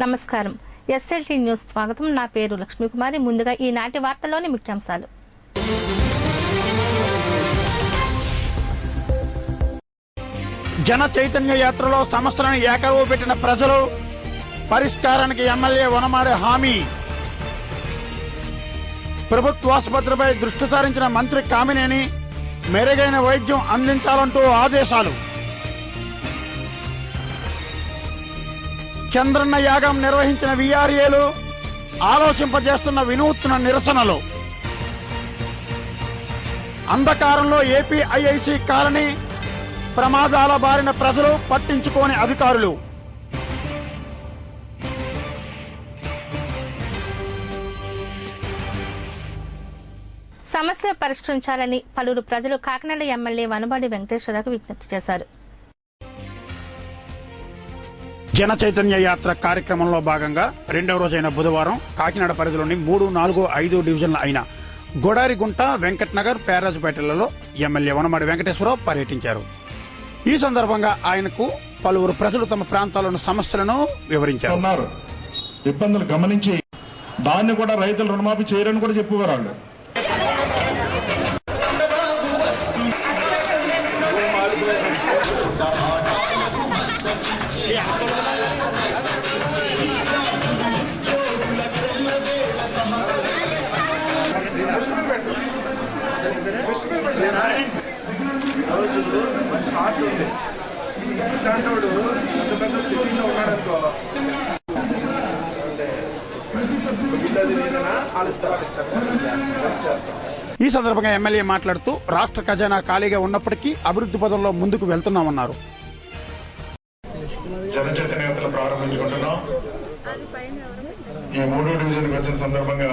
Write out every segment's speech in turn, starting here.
నమస్కారం. SLT news స్వాగతం. నా పేరు లక్ష్మీకుమారి. ముందుగా ఈనాటి వార్తల్లోని ముఖ్యాంశాలు. జన చైతన్య యాత్రలో సమస్యలను ఏకరువు పెట్టిన ప్రజలు, పరిష్కారానికి ఎమ్మెల్యే వనమాడి హామీ. ప్రభుత్వాసుపత్రిపై దృష్టి సారించిన మంత్రి కామినేని మెరుగైన వైద్యం అందించాలంటూ ఆదేశాలు. చంద్రన్న యాగం నిర్వహించిన వీఆర్ఏలు ఆలోచింపజేస్తున్న వినూత్న నిరసనలు. అంధకారంలో ఏపీఐఐసి కాలనీ, ప్రమాదాల బారిన ప్రజలు, పట్టించుకోని అధికారులు. సమస్య పరిష్కరించాలని పలువురు ప్రజలు కాకినాడ ఎమ్మెల్యే వనమాడి వెంకటేశ్వరరావుకు విజ్ఞప్తి చేశారు. జన చైతన్య యాత్ర కార్యక్రమంలో భాగంగా రెండవ రోజైన బుధవారం కాకినాడ పరిధిలోని 3, 4, 5 డివిజన్ల అయిన గొడారిగుంట, వెంకట్ నగర్, పేరాజుపేటలలో ఎమ్మెల్యే వనమాడి వెంకటేశ్వరరావు పర్యటించారు. ఈ సందర్భంగా ఆయనకు పలువురు ప్రజలు తమ ప్రాంతాల్లోని సమస్యలను వివరించారు. ఇబ్బందులు గమనించి దాన్ని కూడా రైతులు రుణమాఫీ చేయరని కూడా చెప్పేవారు వాళ్ళు. మంచి హార్ట్ ఉంది దాంట్లో పెద్ద పెద్ద సిటీలో ఉన్నాడనుకో ఈ సందర్భంగా ఎమ్మెల్యే మాట్లాడుతూ రాష్ట్ర ఖజానా ఖాళీగా ఉన్నప్పటికీ అభివృద్ధి పదంలో ముందుకు వెళ్తున్నామన్నారు. జనచైతన్యతలు ప్రారంభించుకుంటున్నాం. ఈ 3వ డివిజన్కి వచ్చిన సందర్భంగా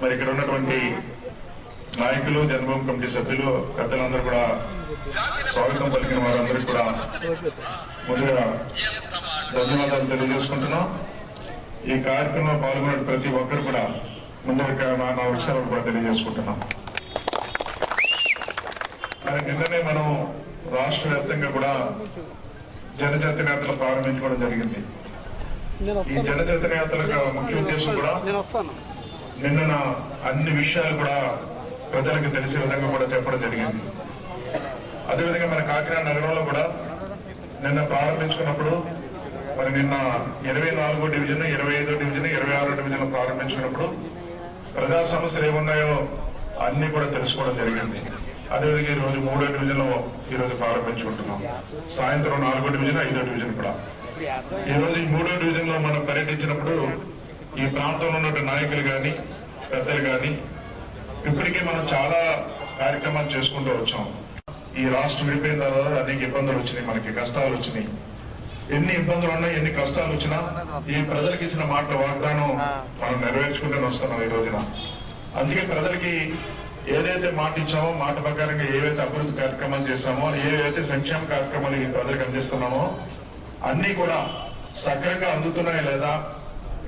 మరి ఇక్కడ ఉన్నటువంటి నాయకులు, జన్మభూమి కమిటీ సభ్యులు, పెద్దలందరూ కూడా స్వాగతం పలికిన వారందరికీ కూడా ముందుగా ధన్యవాదాలు తెలియజేసుకుంటున్నాం. ఈ కార్యక్రమంలో పాల్గొన్న ప్రతి ఒక్కరు కూడా ముందుగా నా నమస్కారాలు కూడా తెలియజేసుకుంటున్నాం. మరి నిన్ననే మనం రాష్ట్ర వ్యాప్తంగా కూడా జనచైతన్యతలు ప్రారంభించుకోవడం జరిగింది. ఈ జనచైతన్యతల ముఖ్య ఉద్దేశం కూడా నిన్న అన్ని విషయాలు కూడా ప్రజలకు తెలిసే విధంగా కూడా చెప్పడం జరిగింది. అదేవిధంగా మన కాకినాడ నగరంలో కూడా నిన్న ప్రారంభించుకున్నప్పుడు మరి నిన్న 24వ డివిజన్, 25వ డివిజన్, 26వ డివిజన్ ప్రారంభించుకున్నప్పుడు ప్రజా సమస్యలు ఏమున్నాయో అన్ని కూడా తెలుసుకోవడం జరిగింది. అదేవిధంగా ఈ రోజు 3వ డివిజన్ లో ఈ రోజు ప్రారంభించుకుంటున్నాం. సాయంత్రం 4వ డివిజన్, 5వ డివిజన్ కూడా. ఈ రోజు ఈ 3వ డివిజన్ లో మనం పర్యటించినప్పుడు ఈ ప్రాంతంలో ఉన్న నాయకులు కానీ, పెద్దలు కానీ ఇప్పటికే మనం చాలా కార్యక్రమాలు చేసుకుంటూ వచ్చాం. ఈ రాష్ట్రం విడిపోయిన తర్వాత అనేక ఇబ్బందులు వచ్చినాయి, మనకి కష్టాలు వచ్చినాయి. ఎన్ని ఇబ్బందులు ఉన్నా, ఎన్ని కష్టాలు వచ్చినా ఈ ప్రజలకు ఇచ్చిన మాట వాగ్దానం మనం నెరవేర్చుకుంటూనే వస్తున్నాం ఈ రోజున. అందుకే ప్రజలకి ఏదైతే మాట ఇచ్చామో, మాట ప్రకారంగా ఏవైతే అభివృద్ధి కార్యక్రమాలు చేశామో, ఏవైతే సంక్షేమ కార్యక్రమాలు ఈ ప్రజలకు అందిస్తున్నామో అన్ని కూడా సక్రమంగా అందుతున్నాయా లేదా,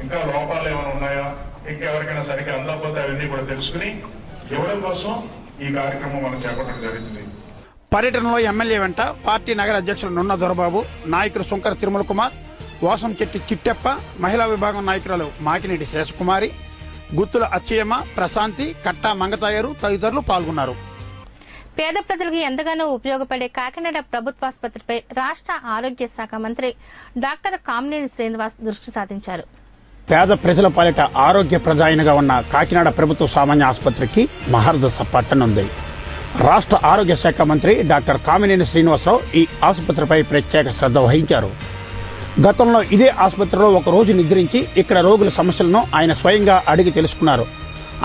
ఇంకా లోపాలు ఏమైనా ఉన్నాయా, ఇంకెవరికైనా సరిగ్గా అందకపోతే అవన్నీ కూడా తెలుసుకుని ఇవ్వడం కోసం ఈ కార్యక్రమం మనం చేపట్టడం జరిగింది. పర్యటనలో ఎమ్మెల్యే వెంట పార్టీ నగర అధ్యక్షులు నున్న దొరబాబు, నాయకులు శంకర తిరుమల కుమార్, వాసంచెట్టి చిట్టెప్ప, మహిళా విభాగం నాయకురాలు మాకినేటి శేషకుమారి, గుత్తుల అచ్చయ్యమ్మ, ప్రశాంతి, కట్టా మంగతాయరు తదితరులు పాల్గొన్నారు. పేద ప్రజలకు ఎంతగానో ఉపయోగపడే కాకినాడ ప్రభుత్వాసుపత్రిపై రాష్ట్ర ఆరోగ్య శాఖ మంత్రి డాక్టర్ కామినేని శ్రీనివాస్ దృష్టి సారించారు. పేద ప్రజల పాలిట ఆరోగ్య ప్రదాయనిగా ఉన్న కాకినాడ ప్రభుత్వ సామాన్య ఆసుపత్రికి మహర్దశ పట్టనుంది. రాష్ట్ర ఆరోగ్య శాఖ మంత్రి డాక్టర్ కామినేని శ్రీనివాసరావు ఈ ఆసుపత్రిపై ప్రత్యేక శ్రద్ధ వహించారు. గతంలో ఇదే ఆసుపత్రిలో ఒక రోజు నిద్రించి ఇక్కడ రోగుల సమస్యలను ఆయన స్వయంగా అడిగి తెలుసుకున్నారు.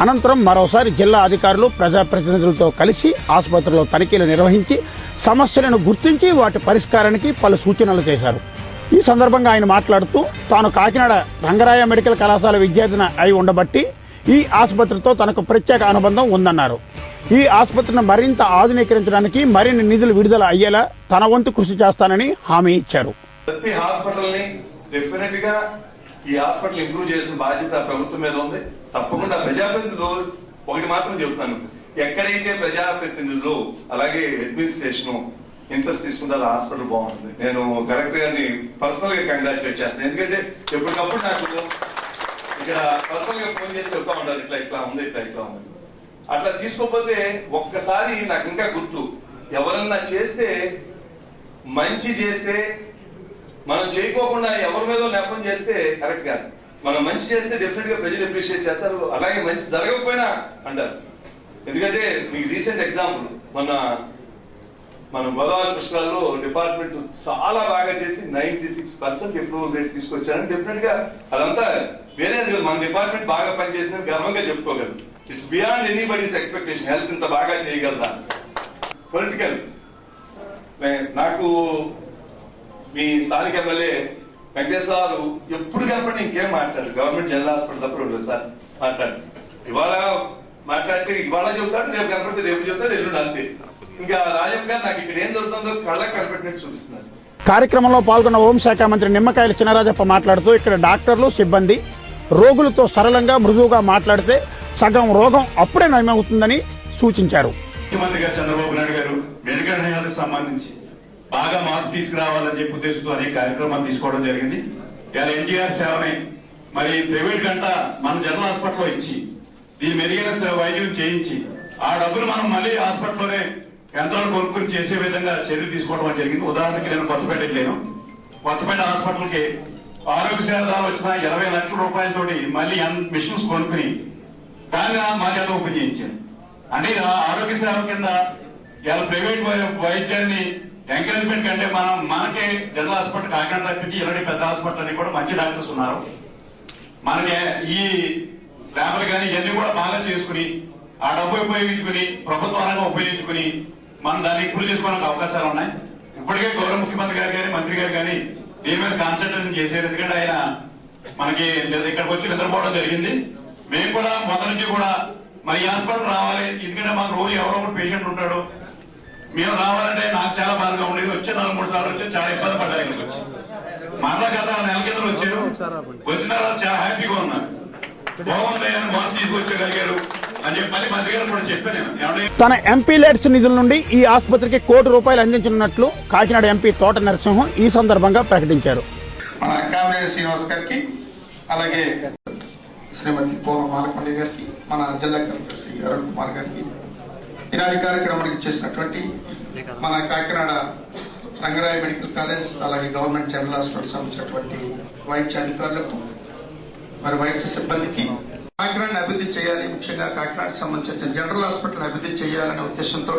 అనంతరం మరోసారి జిల్లా అధికారులు ప్రజాప్రతినిధులతో కలిసి ఆసుపత్రిలో తనిఖీలు నిర్వహించి సమస్యలను గుర్తించి వాటి పరిష్కారానికి పలు సూచనలు చేశారు. ఈ సందర్భంగా ఆయన మాట్లాడుతూ తాను కాకినాడ రంగరాయ మెడికల్ కళాశాల విద్యార్థిని అయి ఉండబట్టి ఈ ఆసుపత్రితో తనకు ప్రత్యేక అనుబంధం ఉందన్నారు. ఈ ఆసుపత్రిని మరింత ఆధునీకరించడానికి మరిన్ని నిధులు విడుదల అయ్యేలా తన వంతు కృషి చేస్తానని హామీ ఇచ్చారు. ప్రతి హాస్పిటల్ ని డెఫినెట్ గా ఈ హాస్పిటల్ ఇంప్రూవ్ చేసిన బాధ్యత ప్రభుత్వం మీద ఉంది. తప్పకుండా ప్రజాప్రతినిధులు ఒకటి మాత్రం చెబుతాను, ఎక్కడైతే ప్రజాప్రతినిధులు అలాగే అడ్మినిస్ట్రేషన్ ఇంట్రెస్ట్ తీసుకుంటారో హాస్పిటల్ బాగుంటుంది. నేను కలెక్టర్ గారిని పర్సనల్ గా కంగ్రాచులేట్ చేస్తాను. ఎందుకంటే ఎప్పటికప్పుడు నాకు ఇక్కడ పర్సనల్ గా ఫోన్ చేసి చెప్తా ఉంటారు, ఇట్లా ఉంది ఇట్లా ఉంది. అట్లా తీసుకోకపోతే ఒక్కసారి నాకు ఇంకా గుర్తు, ఎవరన్నా చేస్తే మంచి చేస్తే మనం చేయకోకుండా ఎవరి మీద నెపం చేస్తే కరెక్ట్ కాదు. మనం మంచి చేస్తే డెఫినెట్ గా ప్రజలు అప్రిషియేట్ చేస్తారు, అలాగే మంచి జరగకపోయినా అంటారు. ఎందుకంటే మీకు రీసెంట్ ఎగ్జాంపుల్, మన గోదావరి పుష్కరాల్లో డిపార్ట్మెంట్ చాలా బాగా చేసి 96% అప్రూవల్ రేట్ తీసుకొచ్చారని డెఫినెట్ గా అదంతా వేరేది. మన డిపార్ట్మెంట్ బాగా పనిచేసిందని గర్వంగా చెప్పుకోగలరు. It's beyond anybody's expectation. Health ఇంత బాగా చేయగలరా? పొలిటికల్ నాకు మీ స్థానిక ఎమ్మెల్యే వెంకటేశ్వరరావు ఎప్పుడు కనపడి ఇంకేం మాట్లాడు, గవర్నమెంట్ జనరల్ హాస్పిటల్ తప్ప ఉండదు సార్ మాట్లాడు. ఇవాళ మాట్లాడితే ఇవాళ చెబుతాడు, రేపు కనపడితే రేపు చెబుతాడు, ఎల్లుండి అంతే. ఇంకా రాజం గారు నాకు ఇక్కడ ఏం జరుగుతుందో కళ్ళకి కనపెట్టినట్టు చూపిస్తున్నారు. కార్యక్రమంలో పాల్గొన్న హోంశాఖ మంత్రి నిమ్మకాయల చినరాజప్ప మాట్లాడుతూ ఇక్కడ డాక్టర్లు సిబ్బంది రోగులతో సరళంగా మృదువుగా మాట్లాడితే సగం రోగం అప్పుడే నయమవుతుందని సూచించారు. ముఖ్యమంత్రి గారు చంద్రబాబు నాయుడు గారు మెడికల్ హెల్త్ సంబంధించి బాగా మార్పు తీసుకురావాలని చెప్పి ఉద్దేశంతో అనేక కార్యక్రమాలు తీసుకోవడం జరిగింది. ఇవాళ ఎన్టీఆర్ సేవని మరి ప్రైవేట్ గంట మన జనరల్ హాస్పిటల్లో ఇచ్చి దీని మెరుగైన వైద్యం చేయించి ఆ డబ్బులు మనం మళ్ళీ హాస్పిటల్లోనే యంత్రాలు కొనుక్కొని చేసే విధంగా చర్యలు తీసుకోవడం జరిగింది. ఉదాహరణకి నేను కొత్తపేట వెళ్ళాను. కొత్తపేట హాస్పిటల్కి ఆరోగ్య సేవ ద్వారా వచ్చిన 20 లక్షల రూపాయలతోటి మళ్ళీ మిషన్స్ కొనుక్కుని దాన్ని మర్యాద ఓపెన్ చేయించాను. అంటే ఆరోగ్య సేవ కింద ఇలా ప్రైవేట్ వైద్యాన్ని ఎంకరేజ్మెంట్ కంటే మనకే జనరల్ హాస్పిటల్ కాకినాడ తప్పించి ఇలాంటి పెద్ద హాస్పిటల్ అన్ని కూడా మంచి డాక్టర్స్ ఉన్నారు. మనకి ఈ ల్యాబ్లు కానీ ఇవన్నీ కూడా బాగా చేసుకుని ఆ డబ్బు ఉపయోగించుకుని ప్రభుత్వానికి ఉపయోగించుకుని మనం దాన్ని ఇంప్రూవ్ చేసుకోవడానికి అవకాశాలు ఉన్నాయి. ఇప్పటికే గౌరవ ముఖ్యమంత్రి గారు కానీ మంత్రి గారు కానీ దీని మీద కాన్సన్ట్రేషన్ చేశారు. ఎందుకంటే ఆయన మనకి ఇక్కడికి వచ్చి నిద్రపోవడం జరిగింది. మేము కూడా మొదటి నుంచి కూడా మరి ఈ హాస్పిటల్ రావాలి, ఎందుకంటే మాకు రోజు ఎవరో ఒకటి పేషెంట్ ఉంటాడు. మేము రావాలంటే నాకు చాలా బాధగా ఉండేది. వచ్చే 4-3 సార్లు వచ్చి చాలా ఇబ్బంది పడ్డారు. ఇక్కడికి వచ్చి మరలా గత నెల కింద వచ్చారు. వచ్చిన తర్వాత చాలా హ్యాపీగా ఉన్నారు. బాగుంది అని మార్పు తీసుకొచ్చగలిగారు అని చెప్పి మళ్ళీ మంత్రి గారు కూడా చెప్పాను. తన ఎంపీ లేట్స్ నిధుల నుండి ఈ ఆసుపత్రికి ₹1 కోటి అందించనున్నట్లు కాకినాడ ఎంపీ తోట నరసింహం ఈ సందర్భంగా ప్రకటించారు. మన కామినేని శ్రీనివాస్ గారికి, అలాగే శ్రీమతి పూర్వ మారకొండ గారికి, మన జిల్లా కలెక్టర్ శ్రీ అరుణ్ కుమార్ గారికి, ఈనాటి కార్యక్రమానికి చేసినటువంటి మన కాకినాడ రంగరాయ మెడికల్ కాలేజ్ అలాగే గవర్నమెంట్ జనరల్ హాస్పిటల్ సంబంధించినటువంటి వైద్య అధికారులకు, మరి వైద్య సిబ్బందికి కాకినాడని అభివృద్ధి చేయాలి, ముఖ్యంగా కాకినాడకి సంబంధించిన జనరల్ హాస్పిటల్ అభివృద్ధి చేయాలనే ఉద్దేశంతో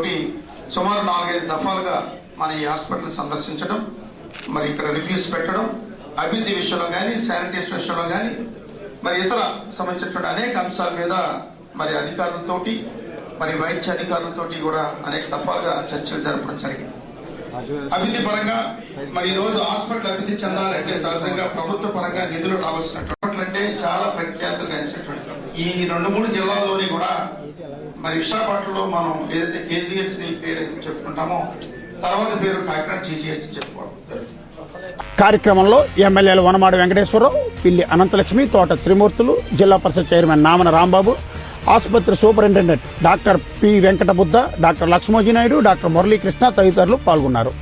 సుమారు 4-5 దఫాలుగా మన ఈ హాస్పిటల్ సందర్శించడం, మరి ఇక్కడ రివ్యూస్ పెట్టడం, అభివృద్ధి విషయంలో కానీ శానిటేషన్ విషయంలో కానీ మరి ఇతర సంబంధించినటువంటి అనేక అంశాల మీద మరి అధికారులతోటి మరి వైద్య అధికారులతోటి కూడా అనేక దఫాలుగా చర్చలు జరపడం జరిగింది. అభివృద్ధి పరంగా మరి ఈ రోజు హాస్పిటల్ అభివృద్ధి చెందాలంటే సహజంగా ప్రభుత్వ పరంగా నిధులు రావాల్సినటువంటి అంటే చాలా ప్రఖ్యాతులుగాంచినటువంటి ఈ 2-3 జిల్లాల్లోని కూడా మరి విశాఖపట్నంలో మనం ఏదైతే కేజీహెచ్ ని పేరు చెప్పుకుంటామో తర్వాత పేరు కాకినాడ జీజీహెచ్ చెప్పుకోవడం జరుగుతుంది. కార్యక్రమంలో ఎమ్మెల్యేలు వనమాడి వెంకటేశ్వరరావు, పిల్లి అనంతలక్ష్మి, తోట త్రిమూర్తులు, జిల్లా పరిషత్ చైర్మన్ నామన రాంబాబు, ఆసుపత్రి superintendent doctor P Venkatabuddha, doctor Lakshmojinaidu, doctor Muralikrishna తదితరులు పాల్గొన్నారు.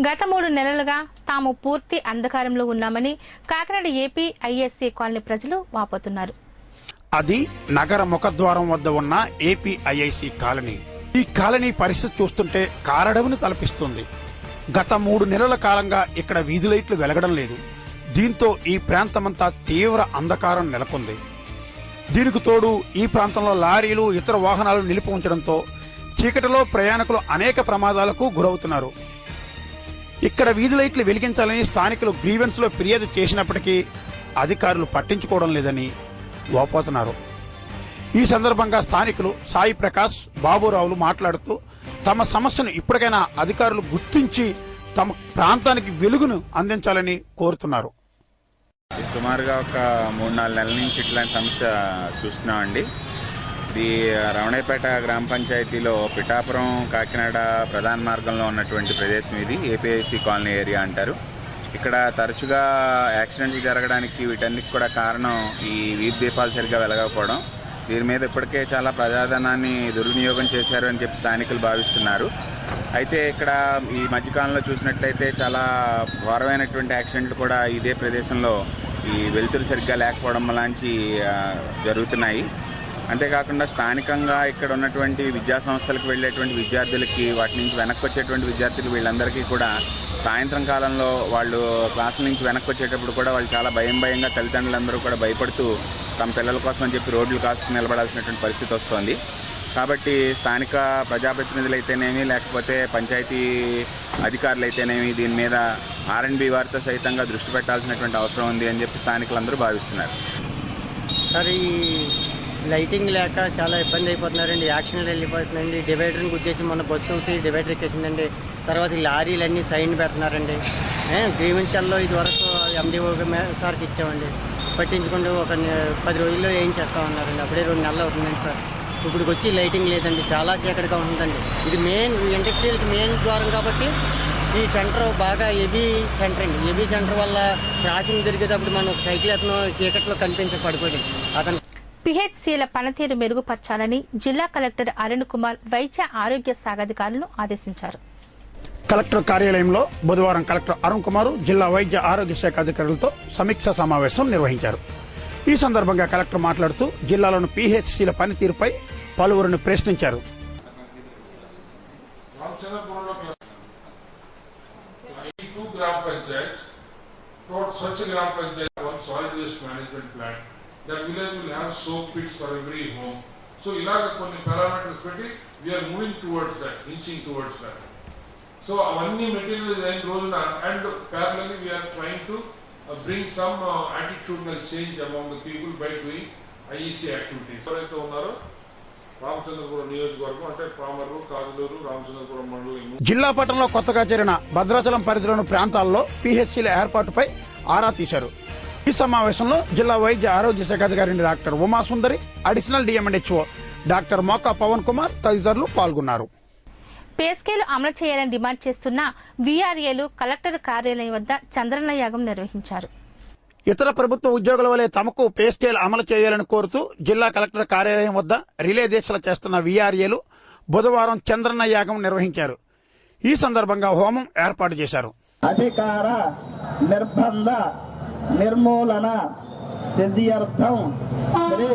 గత 3 నెలలుగా తాము పూర్తి అంధకారంలో ఉన్నామని కాకినాడ ఏపీ ఐఎస్సీ కాలనీ ప్రజలు వాపోతున్నారు. అది నగర ముఖద్వారం వద్ద ఉన్న ఏపీ ఐఐసీ కాలనీ. ఈ కాలనీ పరిస్థితి చూస్తుంటే కారడవును తలపిస్తుంది. గత 3 నెలల కాలంగా ఇక్కడ వీధి లైట్లు వెలగడం లేదు. దీంతో ఈ ప్రాంతమంతా తీవ్ర అంధకారం నెలకొంది. దీనికి తోడు ఈ ప్రాంతంలో లారీలు, ఇతర వాహనాలు నిలిపి ఉంచడంతో చీకటిలో ప్రయాణికులు అనేక ప్రమాదాలకు గురవుతున్నారు. ఇక్కడ వీధి లైట్లు వెలిగించాలని స్థానికులు గ్రీవెన్స్ లో ఫిర్యాదు చేసినప్పటికీ అధికారులు పట్టించుకోవడం లేదని వాపోతున్నారు. ఈ సందర్భంగా స్థానికులు సాయి ప్రకాష్, బాబురావులు మాట్లాడుతూ తమ సమస్యను ఇప్పటికైనా అధికారులు గుర్తించి తమ ప్రాంతానికి వెలుగును అందించాలని కోరుతున్నారు. సుమారుగా ఒక 3-4 నెలల నుంచి ఇట్లాంటి సమస్య చూస్తున్నామండి. ఇది రమణయ్యపేట గ్రామ పంచాయతీలో పిఠాపురం కాకినాడ ప్రధాన మార్గంలో ఉన్నటువంటి ప్రదేశం. ఇది ఏపీఐసి కాలనీ ఏరియా అంటారు. ఇక్కడ తరచుగా యాక్సిడెంట్లు జరగడానికి వీటన్నిటికి కూడా కారణం ఈ వీధి దీపాలు సరిగ్గా వెలగకపోవడం. దీని మీద ఇప్పటికే చాలా ప్రజాధనాన్ని దుర్వినియోగం చేశారు అని చెప్పి స్థానికులు భావిస్తున్నారు. అయితే ఇక్కడ ఈ మధ్యకాలంలో చూసినట్లయితే చాలా ఘోరమైనటువంటి యాక్సిడెంట్లు కూడా ఇదే ప్రదేశంలో ఈ వెలుతురు సరిగ్గా లేకపోవడం లాంటి జరుగుతున్నాయి. అంతేకాకుండా స్థానికంగా ఇక్కడ ఉన్నటువంటి విద్యా సంస్థలకు వెళ్ళేటువంటి విద్యార్థులకి, వాటి నుంచి వెనక్కి వచ్చేటువంటి విద్యార్థులు, వీళ్ళందరికీ కూడా సాయంత్రం కాలంలో వాళ్ళు క్లాసుల నుంచి వెనక్కి వచ్చేటప్పుడు కూడా వాళ్ళు చాలా భయంగా తల్లిదండ్రులందరూ కూడా భయపడుతూ తమ పిల్లల కోసం అని చెప్పి రోడ్లు కాస్త నిలబడాల్సినటువంటి పరిస్థితి వస్తోంది. కాబట్టి స్థానిక ప్రజాప్రతినిధులు అయితేనేమి, లేకపోతే పంచాయతీ అధికారులు అయితేనేమి దీని మీద R&B వారితో సైతంగా దృష్టి పెట్టాల్సినటువంటి అవసరం ఉంది అని చెప్పి స్థానికులందరూ భావిస్తున్నారు. సార్, ఈ లైటింగ్ లేక చాలా ఇబ్బంది అయిపోతున్నారండి. యాక్షన్లు వెళ్ళిపోతున్నాయండి. డివైడర్ని గుద్దేసి మన బస్సుకి డివైడర్ ఎక్కేసిందండి. తర్వాత ఈ లారీలన్నీ సైన్ పెడుతున్నారండి. గ్రీవెన్స్లో ఇదివరకు MDO సార్కి ఇచ్చామండి, పట్టించుకుంటూ ఒక 10 రోజుల్లో ఏం చేస్తామన్నారండి. అప్పుడే 2 నెలలు అవుతుందండి సార్. ఇప్పుడు వచ్చి లైటింగ్ లేదండి, చాలా చీకటిగా ఉంటుందండి. ఇది మెయిన్ ఇండస్ట్రియల్కి మెయిన్ ద్వారం కాబట్టి ఈ సెంటర్ బాగా హెవీ సెంటర్ అండి. హెవీ సెంటర్ వల్ల క్రాసింగ్ జరిగేటప్పుడు మనం సైకిల్ అతను చీకట్లో కనిపించి పడిపోయింది. అతను పిహెచ్సిల పనితీరు మెరుగుపరచాలని జిల్లా కలెక్టర్ అరుణ్ కుమార్ వైద్య ఆరోగ్య శాఖ అధికారులను ఆదేశించారు. కలెక్టర్ కార్యాలయంలో బుధవారం కలెక్టర్ అరుణ్ కుమార్ జిల్లా వైద్య ఆరోగ్య శాఖ అధికారులతో సమీక్షా సమావేశం నిర్వహించారు. ఈ సందర్భంగా కలెక్టర్ మాట్లాడుతూ జిల్లాలోని పిహెచ్సిల పనితీరుపై పలువురిని ప్రశ్నించారు. That village will have soap pits for every home. So ilaga konni parameters petti we are moving towards that, inching towards that. So avanni materials ayin rojuna, and parallelly we are trying to bring some attitudinal change among the people by doing IEC activities. Evaraithe unnaro Ramachandrapuram నియోజకవర్గం అంటే పామర్రు, కాజులూరు, రామచంద్రపురం మండలం. జిల్లా పట్టణంలో కొత్తగా చేరిన భద్రాచలం పరిధిలోని ప్రాంతాల్లో పిహెచ్సిల ఏర్పాటుపై ఆరా తీశారు. ఈ సమావేశంలో జిల్లా వైద్య ఆరోగ్య శాఖ అధికారి doctor Umasundari, additional DMHO doctor Moka Pavan Kumar తదితరులు పాల్గొన్నారు. పే స్కేల్ అమలు చేయాలని డిమాండ్ చేస్తున్న VRAలు కలెక్టర్ కార్యాలయం వద్ద చంద్రన్న యాగం నిర్వహించారు. ఇతర ప్రభుత్వ ఉద్యోగుల వలె తమకు పే స్కేల్ అమలు చేయాలని కోరుతూ జిల్లా కలెక్టర్ కార్యాలయం వద్ద రిలే దీక్షలు చేస్తున్న VRAలు బుధవారం చంద్రన్న యాగం నిర్వహించారు. ఈ సందర్భంగా హోమం ఏర్పాటు చేశారు. అధికార నిర్బంధ నిర్మూలన సిద్ధ్యర్థం శ్రీ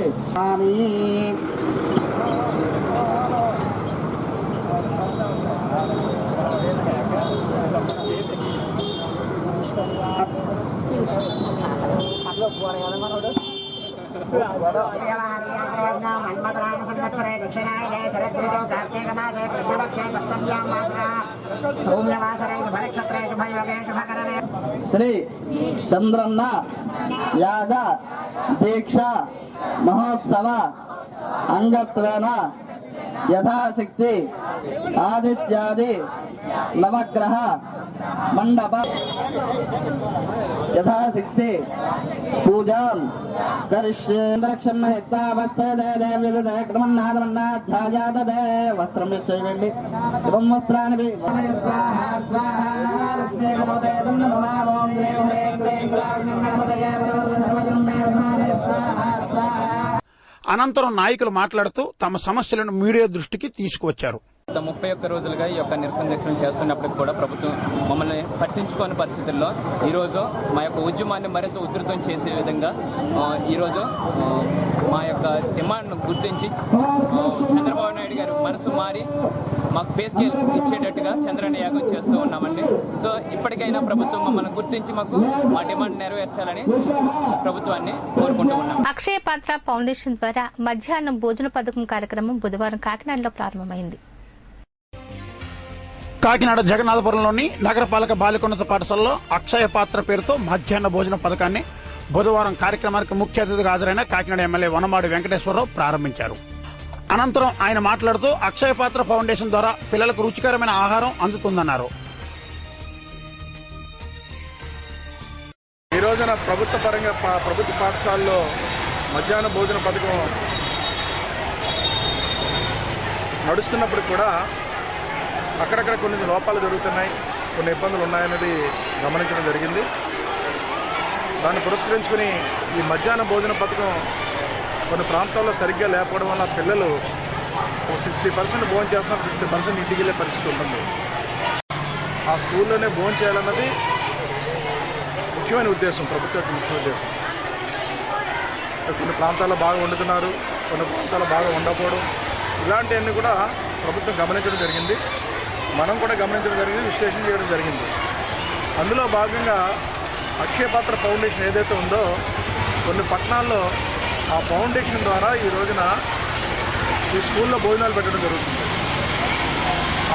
శ్రీ చంద్రన్న యాగ దీక్ష మహోత్సవ అంగత్వేన యథాశక్తి ఆదిత్యాది నవగ్రహ మండప యథాశక్తి పూజాం కరిష్యేంద్రక్షణ హితావస్థేదేవిదక్రమన్నాదమన్నాధ్యాయాదే వస్త్రం విశ్వేండి శుభం వస్త్రాన్ని అనంతరం నాయకులు మాట్లాడుతూ తమ సమస్యలను మీడియా దృష్టికి తీసుకువచ్చారు. 31 రోజులుగా ఈ యొక్క నిరసన దీక్షను చేస్తున్నప్పటికీ కూడా ప్రభుత్వం మమ్మల్ని పట్టించుకోని పరిస్థితుల్లో ఈరోజు మా యొక్క ఉద్యమాన్ని మరింత ఉధృతం చేసే విధంగా ఈరోజు మా యొక్క డిమాండ్ను గుర్తించి చంద్రబాబు నాయుడు గారు మనసు మారి మాకు పే స్కేల్ ఇచ్చేటట్టుగా చంద్రన్న యాగం చేస్తూ ఉన్నామండి. సో ఇప్పటికైనా ప్రభుత్వం మమ్మల్ని గుర్తించి మాకు మా డిమాండ్ నెరవేర్చాలని ప్రభుత్వాన్ని కోరుకుంటూ ఉన్నాం. అక్షయ పాత్ర ఫౌండేషన్ ద్వారా మధ్యాహ్నం భోజన పథకం కార్యక్రమం బుధవారం కాకినాడలో ప్రారంభమైంది. కాకినాడ జగన్నాథపురంలోని నగరపాలక బాలికోన్నత పాఠశాలలో అక్షయ పాత్ర పేరుతో మధ్యాహ్న భోజన పథకాన్ని బుధవారం కార్యక్రమానికి ముఖ్య అతిథిగా హాజరైన కాకినాడ ఎమ్మెల్యే వనమాడి వెంకటేశ్వరరావు ప్రారంభించారు. అనంతరం ఆయన మాట్లాడుతూ అక్షయ పాత్ర ఫౌండేషన్ ద్వారా పిల్లలకు రుచికరమైన ఆహారం అందుతుందన్నారు. ఈ రోజున ప్రభుత్వ పాఠశాలలో మధ్యాహ్న భోజన పథకం నడుస్తున్నప్పుడు కూడా అక్కడక్కడ కొన్ని లోపాలు జరుగుతున్నాయి, కొన్ని ఇబ్బందులు ఉన్నాయనేది గమనించడం జరిగింది. దాన్ని పురస్కరించుకుని ఈ మధ్యాహ్న భోజన పథకం కొన్ని ప్రాంతాల్లో సరిగ్గా లేకపోవడం వల్ల పిల్లలు 60% భోజనం చేస్తున్నారు, 60% ఇంటికి వెళ్ళే పరిస్థితి ఉంటుంది. ఆ స్కూల్లోనే భోజనం చేయాలన్నది ముఖ్యమైన ఉద్దేశం, ప్రభుత్వ ముఖ్య ఉద్దేశం. కొన్ని ప్రాంతాల్లో బాగా వండుతున్నారు, కొన్ని ప్రాంతాల్లో బాగా ఉండకపోవడం, ఇలాంటివన్నీ కూడా ప్రభుత్వం గమనించడం జరిగింది. మనం కూడా గమనించడం జరిగింది, విశ్లేషణ చేయడం జరిగింది. అందులో భాగంగా అక్షయ పాత్ర ఫౌండేషన్ ఏదైతే ఉందో కొన్ని పట్టణాల్లో ఆ ఫౌండేషన్ ద్వారా ఈ రోజున ఈ స్కూల్లో భోజనాలు పెట్టడం జరుగుతుంది.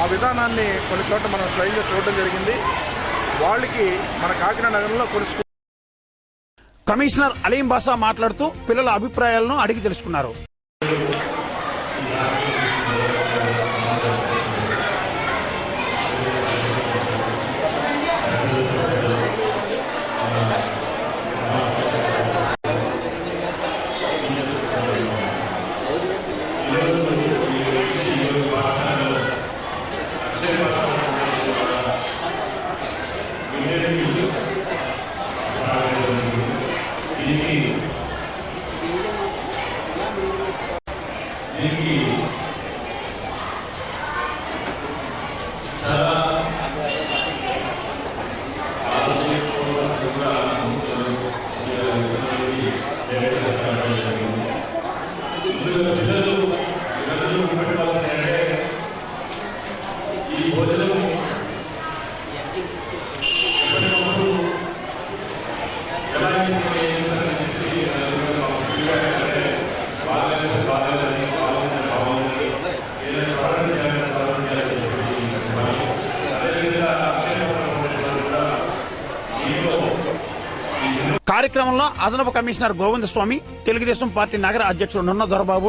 ఆ విధానాన్ని కొన్ని చోట్ల మనం స్వయంగా చూడడం జరిగింది. వాళ్ళకి మన కాకినాడ నగరంలో కొన్ని కమిషనర్ అలీం బాషా మాట్లాడుతూ పిల్లల అభిప్రాయాలను అడిగి తెలుసుకున్నారు. కార్యక్రమంలో అదనపు కమిషనర్ గోవిందస్వామి, తెలుగుదేశం పార్టీ నగర అధ్యక్షుడు నున్న దొరబాబు,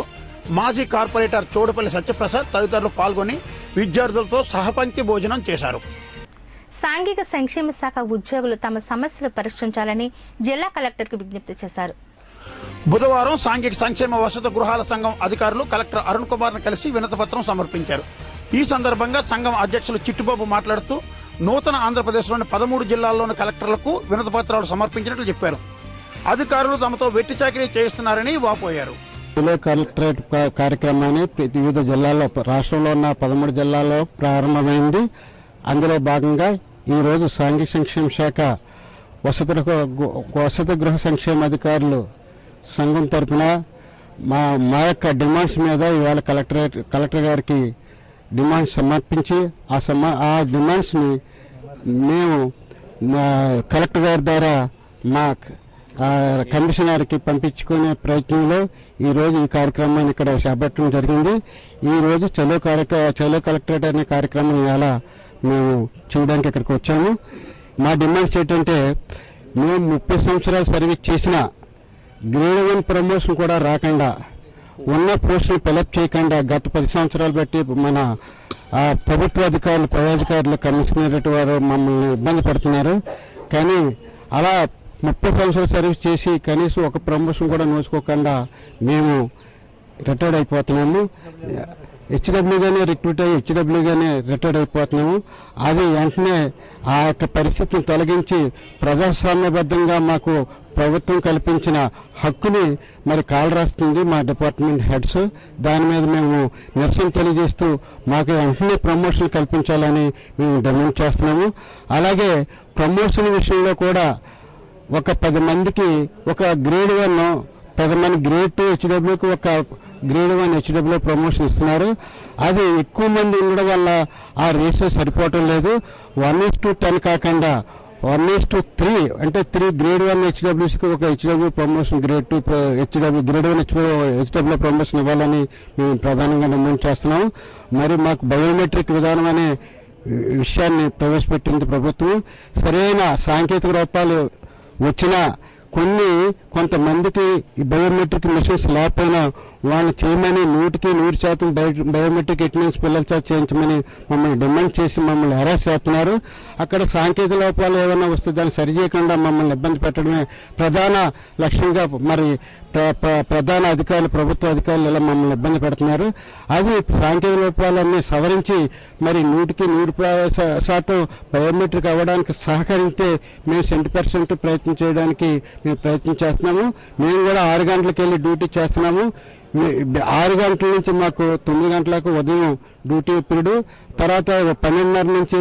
మాజీ కార్పొరేటర్ చోడుపల్లి సత్యప్రసాద్ తదితరులు పాల్గొని విద్యార్థులతో సహపంక్తి భోజనం చేశారు. సాంఘిక సంక్షేమ శాఖ ఉద్యోగులు తమ సమస్యలు పరిష్కరించాలని జిల్లా కలెక్టర్కు విజ్ఞప్తి చేశారు. బుధవారం సాంఘిక సంక్షేమ వసతి గృహాల సంఘం అధికారులు కలెక్టర్ అరుణ్ కుమార్ ను కలిసి వినతిపత్రం సమర్పించారు. ఈ సందర్భంగా సంఘం అధ్యక్షులు చిట్టుబాబు మాట్లాడుతూ నూతన ఆంధ్రప్రదేశ్లోని 13 జిల్లాల్లోని కలెక్టర్లకు వినతిపత్రాలు సమర్పించినట్లు చెప్పారు. అధికారులు తమతో వెట్టి చాకిరీ చేయిస్తున్నారని వాపోయారు. కలెక్టరేట్ కార్యక్రమాన్ని వివిధ జిల్లాల్లో, రాష్ట్రంలో ఉన్న 13 జిల్లాల్లో ప్రారంభమైంది. అందులో భాగంగా ఈ రోజు సాంఘిక సంక్షేమ శాఖ వసతి గృహ సంక్షేమ అధికారులు సంఘం తరఫున మా యొక్క డిమాండ్స్ మీద ఇవాళ కలెక్టర్ గారికి డిమాండ్స్ సమర్పించి ఆ డిమాండ్స్ ని మేము కలెక్టర్ గారి ద్వారా మా కమిషనర్కి పంపించుకునే ప్రయత్నంలో ఈ రోజు ఈ కార్యక్రమాన్ని ఇక్కడ చేపట్టడం జరిగింది. ఈ రోజు చలో కలెక్టరేట్ అనే కార్యక్రమం ఇలా మేము చేయడానికి ఇక్కడికి వచ్చాము. మా డిమాండ్స్ ఏంటంటే, మేము 30 సంవత్సరాలు సర్వీస్ చేసిన గ్రేడ్ 1 ప్రమోషన్ కూడా రాకుండా, ఉన్న పోస్టులు ఫిలప్ చేయకుండా గత 10 సంవత్సరాలు బట్టి మన ప్రభుత్వ అధికారులు, పై అధికారులు, కమిషనరేట్ వారు మమ్మల్ని ఇబ్బంది పడుతున్నారు. కానీ అలా 30 సంవత్సరాలు సర్వీస్ చేసి కనీసం ఒక ప్రమోషన్ కూడా నోచుకోకుండా మేము రిటైర్డ్ అయిపోతున్నాము. హెచ్డబ్ల్యూగానే రిక్రూట్ అయ్యి హెచ్డబ్ల్యూగానే రిటైర్డ్ అయిపోతున్నాము. అది వెంటనే ఆ యొక్క పరిస్థితిని తొలగించి ప్రజాస్వామ్యబద్ధంగా మాకు ప్రభుత్వం కల్పించిన హక్కుని మరి కాలరాస్తుంది మా డిపార్ట్మెంట్ హెడ్స్. దాని మీద మేము నిరసన తెలియజేస్తూ మాకు వెంటనే ప్రమోషన్ కల్పించాలని మేము డిమాండ్ చేస్తున్నాము. అలాగే ప్రమోషన్ విషయంలో కూడా ఒక 10 మందికి ఒక గ్రేడ్ 1, 10 మంది గ్రేడ్ 2 హెచ్డబ్ల్యూకి ఒక గ్రేడ్ 1 హెచ్డబ్ల్యూ ప్రమోషన్ ఇస్తున్నారు. అది ఎక్కువ మంది ఉండడం వల్ల ఆ రేషియో సరిపోవటం లేదు. 1:10 కాకుండా 1:3 అంటే 3 గ్రేడ్ 1 హెచ్డబ్ల్యూసీకి ఒక HW promotion, grade 2 HW, grade 1 HW promotion ఇవ్వాలని మేము ప్రధానంగా డిమాండ్ చేస్తున్నాము. మరి మాకు బయోమెట్రిక్ విధానం అనే విషయాన్ని ప్రవేశపెట్టింది ప్రభుత్వం. సరైన సాంకేతిక రూపాలు వచ్చినా కొంతమందికి ఈ బయోమెట్రిక్ మిషన్స్ లేకపోయినా వాళ్ళు చేయమని 100% బయోమెట్రిక్ అటెండెన్స్ పిల్లల చేత చేయించమని మమ్మల్ని డిమాండ్ చేసి మమ్మల్ని హెరాస్ చేస్తున్నారు. అక్కడ సాంకేతిక లోపాలు ఏమైనా వస్తే దాన్ని సరిచేయకుండా మమ్మల్ని ఇబ్బంది పెట్టడమే ప్రధాన లక్ష్యంగా మరి ప్రధాన అధికారులు, ప్రభుత్వ అధికారులు ఇలా మమ్మల్ని ఇబ్బంది పెడుతున్నారు. అది సాంకేతిక లోపాలన్నీ సవరించి మరి 100% బయోమెట్రిక్ అవ్వడానికి సహకరిస్తే మేము 100% ప్రయత్నం చేయడానికి మేము ప్రయత్నం చేస్తున్నాము. మేము కూడా 6 గంటలకు వెళ్ళి డ్యూటీ చేస్తున్నాము. 6 గంటల నుంచి మాకు 9 గంటలకు ఉదయం డ్యూటీ పీరియడ్, తర్వాత 12:30 నుంచి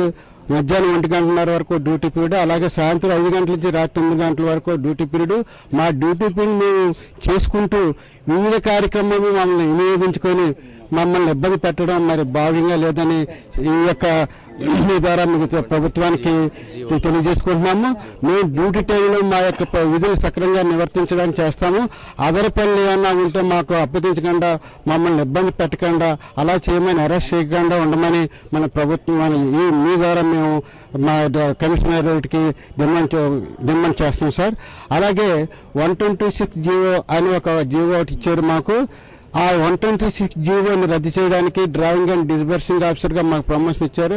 మధ్యాహ్నం 1 గంటన్నర వరకు డ్యూటీ పీరియడ్, అలాగే సాయంత్రం 5 గంటల నుంచి రాత్రి 9 గంటల వరకు డ్యూటీ పీరియడ్. మా డ్యూటీ పీరియడ్ మేము చేసుకుంటూ వివిధ కార్యక్రమాలు మమ్మల్ని వినియోగించుకొని మమ్మల్ని ఇబ్బంది పెట్టడం మరి భావ్యంగా లేదని ఈ యొక్క ద్వారా మీకు ప్రభుత్వానికి తెలియజేసుకుంటున్నాము. మేము డ్యూటీ టైంలో మా యొక్క విధులు సక్రమంగా నిర్వర్తించడానికి చేస్తాము. అదర్ పనులు ఏమన్నా ఉంటే మాకు అప్పగించకుండా మమ్మల్ని ఇబ్బంది పెట్టకుండా అలా చేయమని అరెస్ట్ చేయకుండా ఉండమని మన ప్రభుత్వం మీ ద్వారా మేము మా కమిషనరేట్కి డిమాండ్ చేస్తున్నాం సార్. అలాగే 126 జీవో అని ఒక జీవో ఒకటి ఇచ్చారు మాకు. ఆ 126 జీవోని రద్దు చేయడానికి డ్రాయింగ్ అండ్ డిస్బర్సింగ్ ఆఫీసర్గా మాకు ప్రమోషన్ ఇచ్చారు.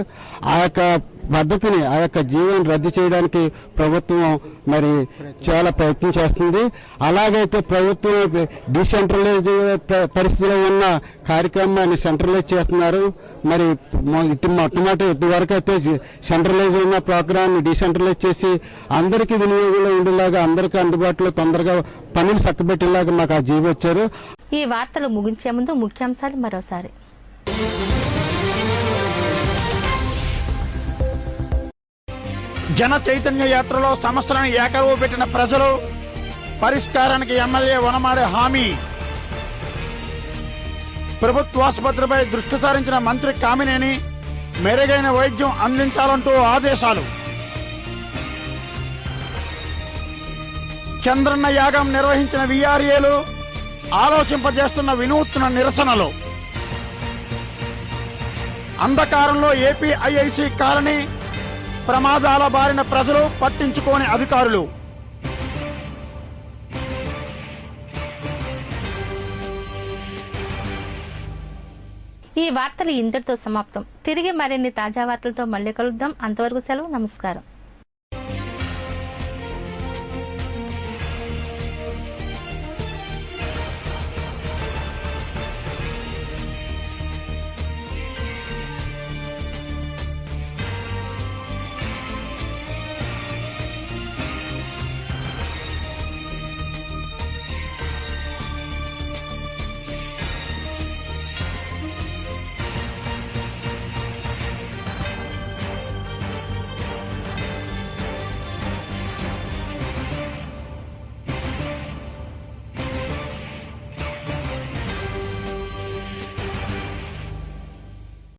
ఆ యొక్క పద్ధతిని, ఆ యొక్క జీవోని రద్దు చేయడానికి ప్రభుత్వం మరి చాలా ప్రయత్నం చేస్తుంది. అలాగైతే ప్రభుత్వం డిసెంట్రలైజ్ పరిస్థితిలో ఉన్న కార్యక్రమాన్ని సెంట్రలైజ్ చేస్తున్నారు. మరి మొట్టమొదటి ఇదివరకు అయితే సెంట్రలైజ్ అయిన ప్రోగ్రామ్ డిసెంట్రలైజ్ చేసి అందరికీ వినియోగంలో ఉండేలాగా, అందరికీ అందుబాటులో తొందరగా పనులు చక్కబెట్టేలాగా మాకు ఆ జీవో వచ్చారు. ఈ వార్తలు ముగించే ముందు ముఖ్యాంశాలు మరోసారి. జన చైతన్య యాత్రలో సమస్యలను ఏకరువు పెట్టిన ప్రజలు, పరిష్కారానికి ఎమ్మెల్యే వనమాడే హామీ. ప్రభుత్వాసుపత్రిపై దృష్టి సారించిన మంత్రి కామినేని, మెరుగైన వైద్యం అందించాలంటూ ఆదేశాలు. చంద్రన్న యాగం నిర్వహించిన వీఆర్ఏలు, ఆలోచింపజేస్తున్న వినూత్న నిరసనలు. అంధకారంలో ఏపీఐఐసి కాలనీ, ప్రమాదాల బారిన ప్రజలు, పట్టించుకోని అధికారులు. ఈ వార్తలు ఇంతటితో సమాప్తం. తిరిగి మరిన్ని తాజా వార్తలతో మళ్ళీ కలుద్దాం. అంతవరకు సెలవు. నమస్కారం.